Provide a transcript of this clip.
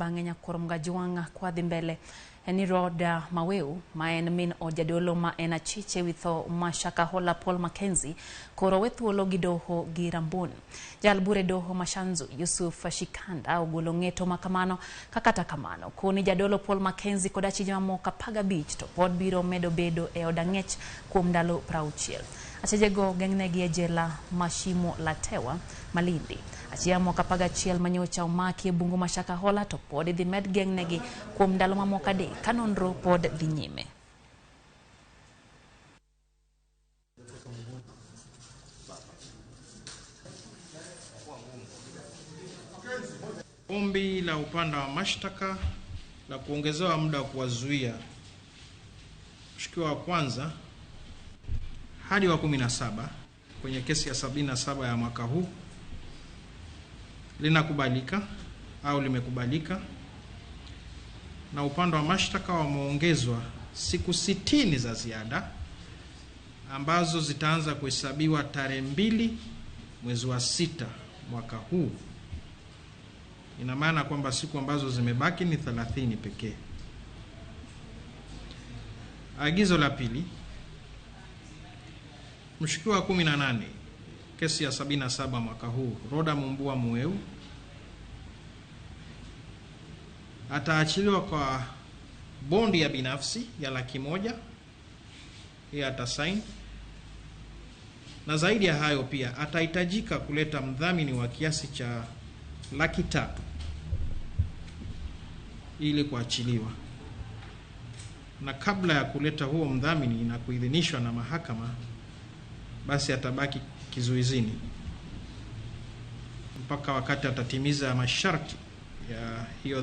bang'enya koromga juanga kwa dhimbele eni Roda Maweu ma en min ojadolo ma en achiche witho Mashakahola Paul Mackenzie koro wethuolo gi doho gi Rambun. Jalbure doho Mashanzu Yusuf Shikanda ogolo ng'eto makamano kakata kamano koni jadolo Paul Mackenzie koda achije mamoko 15 to pod biro medo bedo e odang'ech kuom ndalo 60. Achijego geng'negi e jela Mashimo Latewa Malindi. Achia moka 11 manyocha omaki e bungu Mashakahola to pod idhi med geng'negi kuom ndalo mamoko adek kanonro pod dhi nyime. Ombi la upande wa mashtaka la kuongezewa muda wa kuwazuia mshukiwa wa kwanza hadi wa 17 kwenye kesi ya 77 ya mwaka huu linakubalika au limekubalika, na upande wa mashtaka wameongezwa siku 60 za ziada ambazo zitaanza kuhesabiwa tarehe 2 mwezi wa 6 mwaka huu. Ina maana kwamba siku ambazo zimebaki ni 30 pekee. Agizo la pili, mshukiwa wa 18 kesi ya 77 mwaka huu Roda Mumbua Maweu ataachiliwa kwa bondi ya binafsi ya $100,000 yeye atasign, na zaidi ya hayo pia atahitajika kuleta mdhamini wa kiasi cha $300,000 ili kuachiliwa, na kabla ya kuleta huo mdhamini na kuidhinishwa na mahakama basi atabaki kizuizini mpaka wakati atatimiza masharti ya hiyo